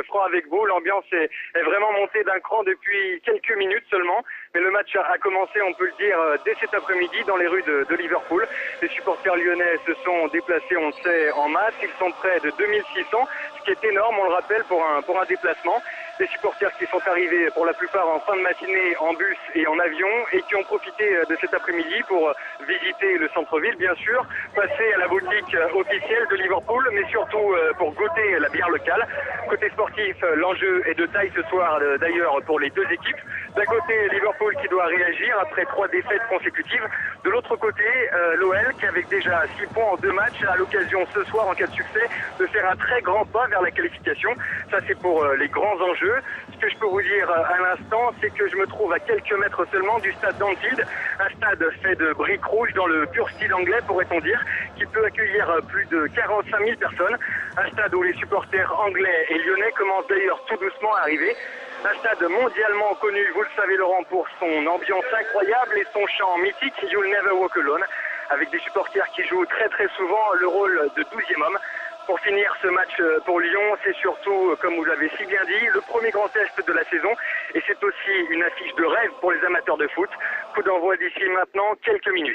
franc avec vous. L'ambiance est vraiment montée d'un cran depuis quelques minutes seulement. Mais le match a commencé, on peut le dire, dès cet après-midi dans les rues de Liverpool. Les supporters lyonnais se sont déplacés, on le sait, en masse. Ils sont près de 2600, ce qui est énorme, on le rappelle, pour un déplacement. Des supporters qui sont arrivés pour la plupart en fin de matinée en bus et en avion et qui ont profité de cet après-midi pour visiter le centre-ville, bien sûr, passer à la boutique officielle de Liverpool, mais surtout pour goûter la bière locale. Côté sportif, l'enjeu est de taille ce soir d'ailleurs pour les deux équipes. D'un côté, Liverpool qui doit réagir après 3 défaites consécutives. De l'autre côté, l'OL qui avec déjà 6 points en 2 matchs a l'occasion ce soir, en cas de succès, de faire un très grand pas vers la qualification. Ça, c'est pour les grands enjeux. Ce que je peux vous dire à l'instant, c'est que je me trouve à quelques mètres seulement du stade d'Anfield, un stade fait de briques rouges dans le pur style anglais, pourrait-on dire, qui peut accueillir plus de 45 000 personnes. Un stade où les supporters anglais et lyonnais commencent d'ailleurs tout doucement à arriver. Un stade mondialement connu, vous le savez Laurent, pour son ambiance incroyable et son chant mythique « You'll Never Walk Alone », avec des supporters qui jouent très très souvent le rôle de 12e homme. Pour finir ce match pour Lyon, c'est surtout, comme vous l'avez si bien dit, le premier grand test de la saison. Et c'est aussi une affiche de rêve pour les amateurs de foot. Coup d'envoi d'ici maintenant quelques minutes.